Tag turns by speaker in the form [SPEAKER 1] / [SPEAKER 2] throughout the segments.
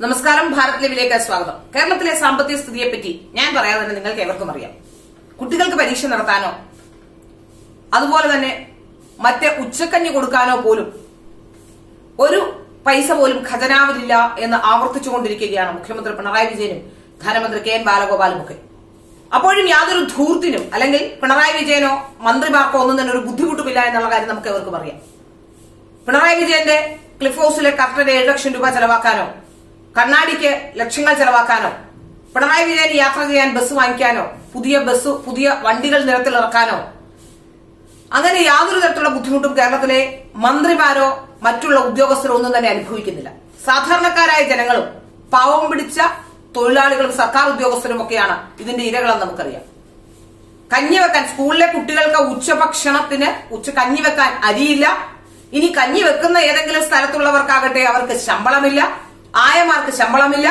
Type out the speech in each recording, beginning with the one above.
[SPEAKER 1] നമസ്കാരം. ഭാരത് ലൈവിലേക്ക് സ്വാഗതം. കേരളത്തിലെ സാമ്പത്തിക സ്ഥിതിയെപ്പറ്റി ഞാൻ പറയാതെ തന്നെ നിങ്ങൾക്ക് ഏവർക്കും അറിയാം. കുട്ടികൾക്ക് പരീക്ഷ നടത്താനോ അതുപോലെ തന്നെ മറ്റ് ഉച്ചക്കഞ്ഞി കൊടുക്കാനോ പോലും ഒരു പൈസ പോലും ഖജനാവിലില്ല എന്ന് ആവർത്തിച്ചുകൊണ്ടിരിക്കുകയാണ് മുഖ്യമന്ത്രി പിണറായി വിജയനും ധനമന്ത്രി കെ എൻ ബാലഗോപാലും ഒക്കെ. അപ്പോഴും യാതൊരു ധൂർത്തിനും അല്ലെങ്കിൽ പിണറായി വിജയനോ മന്ത്രിമാർക്കോ ഒന്നും തന്നെ ഒരു ബുദ്ധിമുട്ടുമില്ല എന്നുള്ള കാര്യം നമുക്ക് ഏവർക്കും അറിയാം. പിണറായി വിജയന്റെ ക്ലിഫ് ഹൌസിലെ കർട്ടന് 7 ലക്ഷം രൂപ ചെലവാക്കാനോ കണ്ണാടിക്ക് ലക്ഷങ്ങൾ ചെലവാക്കാനോ പിണറായി വിജയൻ യാത്ര ചെയ്യാൻ ബസ് വാങ്ങിക്കാനോ പുതിയ വണ്ടികൾ നിരത്തിലിറക്കാനോ അങ്ങനെ യാതൊരു തരത്തിലുള്ള ബുദ്ധിമുട്ടും കേരളത്തിലെ മന്ത്രിമാരോ മറ്റുള്ള ഉദ്യോഗസ്ഥരോ ഒന്നും തന്നെ അനുഭവിക്കുന്നില്ല. സാധാരണക്കാരായ ജനങ്ങളും പാവം പിടിച്ച തൊഴിലാളികളും സർക്കാർ ഉദ്യോഗസ്ഥരും ഒക്കെയാണ് ഇതിന്റെ ഇരകളെന്ന് നമുക്കറിയാം. കഞ്ഞിവെക്കാൻ സ്കൂളിലെ കുട്ടികൾക്ക് ഉച്ചഭക്ഷണത്തിന് കഞ്ഞിവെക്കാൻ അരിയില്ല. ഇനി കഞ്ഞി വെക്കുന്ന ഏതെങ്കിലും സ്ഥലത്തുള്ളവർക്കാകട്ടെ അവർക്ക് ശമ്പളമില്ല, ആയമാർക്ക് ശമ്പളമില്ല.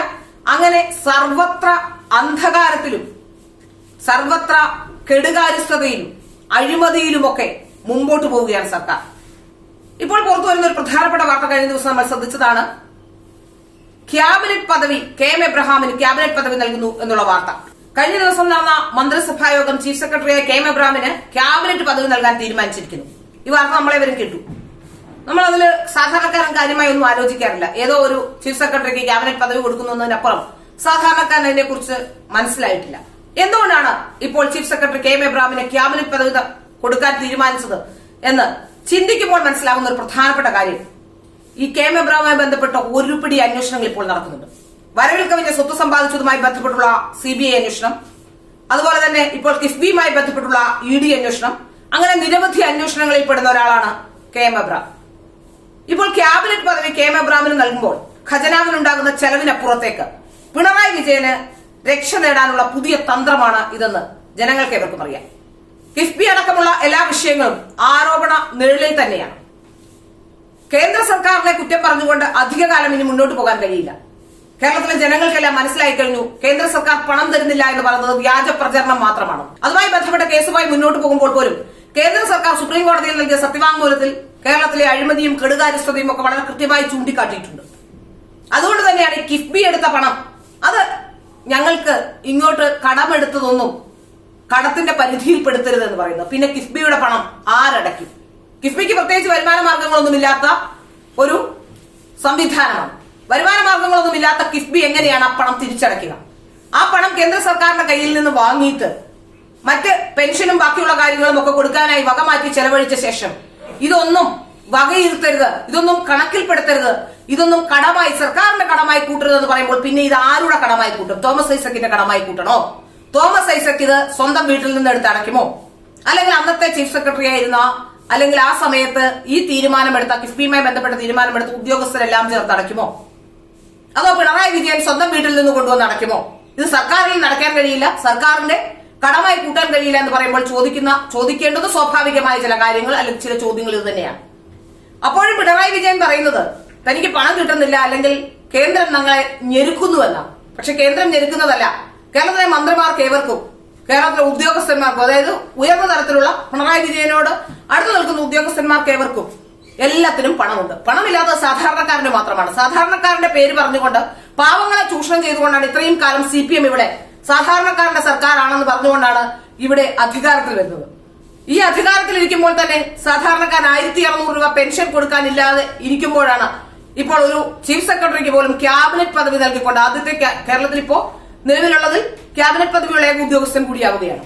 [SPEAKER 1] അങ്ങനെ സർവത്ര അന്ധകാരത്തിലും സർവത്ര കെടുകാര്യസ്ഥതയിലും അഴിമതിയിലുമൊക്കെ മുമ്പോട്ട് പോവുകയാണ് സർക്കാർ. ഇപ്പോൾ പുറത്തു വരുന്ന ഒരു പ്രധാനപ്പെട്ട വാർത്ത കഴിഞ്ഞ ദിവസം നമ്മൾ ശ്രദ്ധിച്ചതാണ്. ക്യാബിനറ്റ് പദവി കെ എം എബ്രഹാമിന് ക്യാബിനറ്റ് പദവി നൽകുന്നു എന്നുള്ള വാർത്ത. കഴിഞ്ഞ ദിവസം നടന്ന മന്ത്രിസഭായോഗം ചീഫ് സെക്രട്ടറിയായ കെ എം എബ്രഹാമിന് ക്യാബിനറ്റ് പദവി നൽകാൻ തീരുമാനിച്ചിരിക്കുന്നു. ഈ വാർത്ത നമ്മളെവരും കേട്ടു. നമ്മൾ അതിൽ സാധാരണക്കാരൻ കാര്യമായി ഒന്നും ആലോചിക്കാറില്ല. ഏതോ ഒരു ചീഫ് സെക്രട്ടറിക്ക് ക്യാബിനറ്റ് പദവി കൊടുക്കുന്നതിനപ്പുറം സാധാരണക്കാരൻ അതിനെക്കുറിച്ച് മനസ്സിലായിട്ടില്ല. എന്തുകൊണ്ടാണ് ഇപ്പോൾ ചീഫ് സെക്രട്ടറി കെ എം എബ്രഹാമിന് ക്യാബിനറ്റ് പദവി കൊടുക്കാൻ തീരുമാനിച്ചത് എന്ന് ചിന്തിക്കുമ്പോൾ മനസ്സിലാകുന്ന ഒരു പ്രധാനപ്പെട്ട കാര്യം, ഈ കെ എം എബ്രഹാമുമായി ബന്ധപ്പെട്ട ഒരുപിടി അന്വേഷണങ്ങൾ ഇപ്പോൾ നടക്കുന്നുണ്ട്. വരവിൽ കവിഞ്ഞ സ്വത്ത് സമ്പാദിച്ചതുമായി ബന്ധപ്പെട്ടുള്ള CBI അന്വേഷണം, അതുപോലെ തന്നെ ഇപ്പോൾ കിഫ്ബിയുമായി ബന്ധപ്പെട്ടുള്ള ED അന്വേഷണം, അങ്ങനെ നിരവധി അന്വേഷണങ്ങളിൽ പെടുന്ന ഒരാളാണ് കെ എം എബ്രഹാം. ഇപ്പോൾ ക്യാബിനറ്റ് പദവി കെ എം എബ്രഹാമിന് നൽകുമ്പോൾ ഖജനാവിനുണ്ടാകുന്ന ചെലവിനപ്പുറത്തേക്ക് പിണറായി വിജയന് രക്ഷ നേടാനുള്ള പുതിയ തന്ത്രമാണ് ഇതെന്ന് ജനങ്ങൾക്ക് ഏവർക്കും അറിയാം. കിഫ്ബി അടക്കമുള്ള എല്ലാ വിഷയങ്ങളും ആരോപണ നിഴലിൽ തന്നെയാണ്. കേന്ദ്ര സർക്കാരിനെ കുറ്റം പറഞ്ഞുകൊണ്ട് അധികകാലം ഇനി മുന്നോട്ട് പോകാൻ കഴിയില്ല. കേരളത്തിലെ ജനങ്ങൾക്കെല്ലാം മനസ്സിലായി കഴിഞ്ഞു, കേന്ദ്ര സർക്കാർ പണം തരുന്നില്ല എന്ന് പറയുന്നത് വ്യാജ പ്രചരണം മാത്രമാണ്. അതുമായി ബന്ധപ്പെട്ട കേസുമായി മുന്നോട്ട് പോകുമ്പോൾ പോലും കേന്ദ്ര സർക്കാർ സുപ്രീം കോടതിയിൽ നൽകിയ സത്യവാങ്മൂലത്തിൽ കേരളത്തിലെ അഴിമതിയും കെടുകാര്യസ്ഥതയും ഒക്കെ വളരെ കൃത്യമായി ചൂണ്ടിക്കാട്ടിയിട്ടുണ്ട്. അതുകൊണ്ട് തന്നെയാണ് ഈ കിഫ്ബി എടുത്ത പണം അത് ഞങ്ങൾക്ക് ഇങ്ങോട്ട് കടമെടുത്തതൊന്നും കടത്തിന്റെ പരിധിയിൽപ്പെടുത്തരുത് എന്ന് പറയുന്നത്. പിന്നെ കിഫ്ബിയുടെ പണം ആരടയ്ക്കും? കിഫ്ബിക്ക് പ്രത്യേകിച്ച് വരുമാന മാർഗങ്ങളൊന്നുമില്ലാത്ത ഒരു സംവിധാനമാണ്. വരുമാന മാർഗങ്ങളൊന്നുമില്ലാത്ത കിഫ്ബി എങ്ങനെയാണ് ആ പണം തിരിച്ചടയ്ക്കുക? ആ പണം കേന്ദ്ര സർക്കാരിന്റെ കയ്യിൽ നിന്ന് വാങ്ങിയിട്ട് മറ്റ് പെൻഷനും ബാക്കിയുള്ള കാര്യങ്ങളും ഒക്കെ കൊടുക്കാനായി വകമാറ്റി ചെലവഴിച്ച ശേഷം ഇതൊന്നും വകയിരുത്തരുത്, ഇതൊന്നും കണക്കിൽപ്പെടുത്തരുത്, ഇതൊന്നും കടമായി സർക്കാരിന്റെ കടമായി കൂട്ടരുത് എന്ന് പറയുമ്പോൾ പിന്നെ ഇത് ആരുടെ കടമായി കൂട്ടും? തോമസ് ഐസക്കിന്റെ കടമായി കൂട്ടണോ? തോമസ് ഐസക് ഇത് സ്വന്തം വീട്ടിൽ നിന്ന് എടുത്ത് അടയ്ക്കുമോ? അല്ലെങ്കിൽ അന്നത്തെ ചീഫ് സെക്രട്ടറി ആയിരുന്ന അല്ലെങ്കിൽ ആ സമയത്ത് ഈ തീരുമാനമെടുത്ത കിഫ്ബിയുമായി ബന്ധപ്പെട്ട തീരുമാനമെടുത്ത ഉദ്യോഗസ്ഥരെല്ലാം ചേർത്ത് അടയ്ക്കുമോ? അതോ പിണറായി വിജയൻ സ്വന്തം വീട്ടിൽ നിന്ന് കൊണ്ടുവന്ന് അടയ്ക്കുമോ? ഇത് സർക്കാരിൽ നടക്കാൻ കഴിയില്ല, സർക്കാരിന്റെ കടമായി കൂട്ടാൻ കഴിയില്ല എന്ന് പറയുമ്പോൾ ചോദിക്കേണ്ടത് സ്വാഭാവികമായ ചില കാര്യങ്ങൾ അല്ലെങ്കിൽ ചില ചോദ്യങ്ങൾ ഇത് തന്നെയാണ്. അപ്പോഴും പിണറായി വിജയൻ പറയുന്നത് തനിക്ക് പണം കിട്ടുന്നില്ല അല്ലെങ്കിൽ കേന്ദ്രം ഞങ്ങളെ ഞെരുക്കുന്നുവെന്നാണ്. പക്ഷെ കേന്ദ്രം ഞെരുക്കുന്നതല്ല. കേരളത്തിലെ മന്ത്രിമാർക്ക് ഏവർക്കും കേരളത്തിലെ ഉദ്യോഗസ്ഥന്മാർക്കും, അതായത് ഉയർന്ന തലത്തിലുള്ള പിണറായി വിജയനോട് അടുത്തു നിൽക്കുന്ന ഉദ്യോഗസ്ഥന്മാർക്ക് ഏവർക്കും എല്ലാത്തിനും പണമുണ്ട്. പണമില്ലാത്തത് സാധാരണക്കാരന് മാത്രമാണ്. സാധാരണക്കാരന്റെ പേര് പറഞ്ഞുകൊണ്ട് പാവങ്ങളെ ചൂഷണം ചെയ്തുകൊണ്ടാണ് ഇത്രയും കാലം CPM ഇവിടെ സാധാരണക്കാരന്റെ സർക്കാരാണെന്ന് പറഞ്ഞുകൊണ്ടാണ് ഇവിടെ അധികാരത്തിൽ വരുന്നത്. ഈ അധികാരത്തിൽ ഇരിക്കുമ്പോൾ തന്നെ സാധാരണക്കാരൻ 1600 രൂപ പെൻഷൻ കൊടുക്കാനില്ലാതെ ഇരിക്കുമ്പോഴാണ് ഇപ്പോൾ ഒരു ചീഫ് സെക്രട്ടറിക്ക് പോലും ക്യാബിനറ്റ് പദവി നൽകിക്കൊണ്ട് ആദ്യത്തെ കേരളത്തിൽ ഇപ്പോ നിലവിലുള്ളതിൽ ക്യാബിനറ്റ് പദവിയുള്ള ഏക ഉദ്യോഗസ്ഥൻ കൂടിയാവുകയാണ്.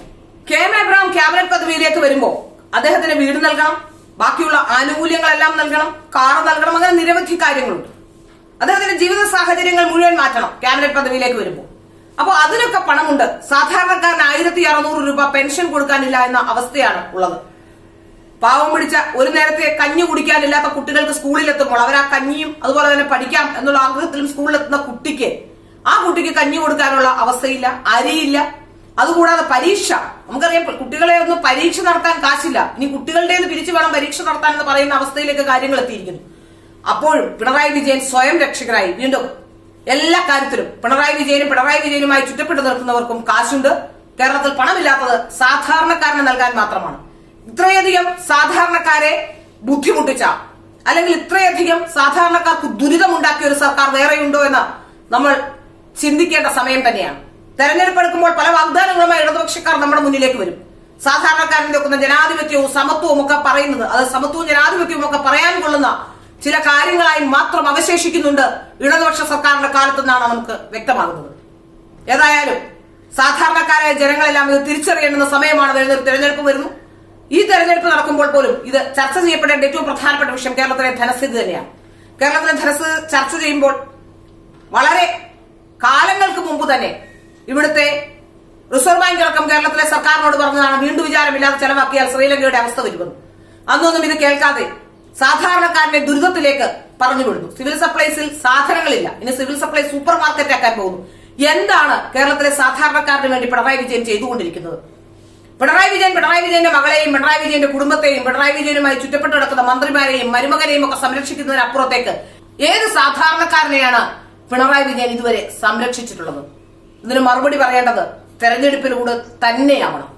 [SPEAKER 1] കെ എം എബ്രഹാം ക്യാബിനറ്റ് പദവിയിലേക്ക് വരുമ്പോൾ അദ്ദേഹത്തിന് വീട് നൽകണം, ബാക്കിയുള്ള ആനുകൂല്യങ്ങളെല്ലാം നൽകണം, കാർ നൽകണം, അങ്ങനെ നിരവധി കാര്യങ്ങളുണ്ട്. അദ്ദേഹത്തിന്റെ ജീവിത സാഹചര്യങ്ങൾ മുഴുവൻ മാറ്റണം ക്യാബിനറ്റ് പദവിയിലേക്ക് വരുമ്പോൾ. അപ്പോൾ അതിനൊക്കെ പണമുണ്ട്. സാധാരണക്കാരന് 1600 രൂപ പെൻഷൻ കൊടുക്കാനില്ല എന്ന അവസ്ഥയാണ് ഉള്ളത്. പാവം പിടിച്ച ഒരു നേരത്തെ കഞ്ഞി കുടിക്കാനില്ലാത്ത കുട്ടികൾക്ക് സ്കൂളിലെത്തുമ്പോൾ അവർ ആ കഞ്ഞിയും അതുപോലെ തന്നെ പഠിക്കാം എന്നുള്ള ആഗ്രഹത്തിലും സ്കൂളിലെത്തുന്ന ആ കുട്ടിക്ക് കഞ്ഞി കൊടുക്കാനുള്ള അവസ്ഥയില്ല, അരിയില്ല. അതുകൂടാതെ പരീക്ഷ, നമുക്കറിയാം കുട്ടികളെ ഒന്ന് പരീക്ഷ നടത്താൻ കാശില്ല. ഇനി കുട്ടികളുടേത് പിരിച്ചു വേണം പരീക്ഷ നടത്താൻ എന്ന് പറയുന്ന അവസ്ഥയിലേക്ക് കാര്യങ്ങൾ എത്തിയിരിക്കുന്നു. അപ്പോഴും പിണറായി വിജയൻ സ്വയം രക്ഷകനായി വീണ്ടും എല്ലാ കാര്യത്തിലും പിണറായി വിജയനുമായി ചുറ്റപ്പെട്ടു നിൽക്കുന്നവർക്കും കാശുണ്ട്. കേരളത്തിൽ പണമില്ലാത്തത് സാധാരണക്കാരന് നൽകാൻ മാത്രമാണ്. ഇത്രയധികം സാധാരണക്കാരെ ബുദ്ധിമുട്ടിച്ച അല്ലെങ്കിൽ ഇത്രയധികം സാധാരണക്കാർക്ക് ദുരിതമുണ്ടാക്കിയ ഒരു സർക്കാർ വേറെയുണ്ടോ എന്ന് നമ്മൾ ചിന്തിക്കേണ്ട സമയം തന്നെയാണ്. തെരഞ്ഞെടുപ്പ് എടുക്കുമ്പോൾ പല വാഗ്ദാനങ്ങളുമായി ഇടതുപക്ഷക്കാർ നമ്മുടെ മുന്നിലേക്ക് വരും. സാധാരണക്കാരൻ നോക്കുന്ന ജനാധിപത്യവും സമത്വവും ഒക്കെ പറയുന്നത്, അത് സമത്വവും ജനാധിപത്യവും ഒക്കെ പറയാൻ കൊള്ളുന്ന ചില കാര്യങ്ങളായി മാത്രം അവശേഷിക്കുന്നുണ്ട് ഇടതുപക്ഷ സർക്കാരിന്റെ കാലത്തെന്നാണ് നമുക്ക് വ്യക്തമാകുന്നത്. ഏതായാലും സാധാരണക്കാരായ ജനങ്ങളെല്ലാം ഇത് തിരിച്ചറിയേണ്ടുന്ന സമയമാണ് വരുന്നത്. തെരഞ്ഞെടുപ്പ് വരുന്നു. ഈ തെരഞ്ഞെടുപ്പ് നടക്കുമ്പോൾ പോലും ഇത് ചർച്ച ചെയ്യപ്പെടേണ്ട ഏറ്റവും പ്രധാനപ്പെട്ട വിഷയം കേരളത്തിലെ ധനസ്ഥിതി തന്നെയാണ്. കേരളത്തിലെ ധനസ്ഥിതി ചർച്ച ചെയ്യുമ്പോൾ വളരെ കാലങ്ങൾക്ക് മുമ്പ് തന്നെ ഇവിടുത്തെ റിസർവ് ബാങ്ക് അടക്കം കേരളത്തിലെ സർക്കാരിനോട് പറഞ്ഞതാണ് വീണ്ടും വിചാരമില്ലാതെ ചെലവാക്കിയാൽ ശ്രീലങ്കയുടെ അവസ്ഥ വരുമെന്ന്. അന്നൊന്നും ഇത് കേൾക്കാതെ സാധാരണക്കാരനെ ദുരിതത്തിലേക്ക് പറഞ്ഞുവിടുന്നു. സിവിൽ സപ്ലൈസിൽ സാധനങ്ങളില്ല, ഇനി സിവിൽ സപ്ലൈ സൂപ്പർ മാർക്കറ്റ് ആക്കാൻ പോകുന്നു. എന്താണ് കേരളത്തിലെ സാധാരണക്കാരന് വേണ്ടി പിണറായി വിജയൻ ചെയ്തുകൊണ്ടിരിക്കുന്നത്? പിണറായി വിജയന്റെ മകളെയും പിണറായി വിജയന്റെ കുടുംബത്തെയും പിണറായി വിജയനുമായി ചുറ്റപ്പെട്ടു കിടക്കുന്ന മന്ത്രിമാരെയും മരുമകനെയും ഒക്കെ സംരക്ഷിക്കുന്നതിനപ്പുറത്തേക്ക് ഏത് സാധാരണക്കാരനെയാണ് പിണറായി വിജയൻ ഇതുവരെ സംരക്ഷിച്ചിട്ടുള്ളത്? ഇതിന് മറുപടി പറയേണ്ടത് തെരഞ്ഞെടുപ്പിലൂടെ തന്നെയാവണം.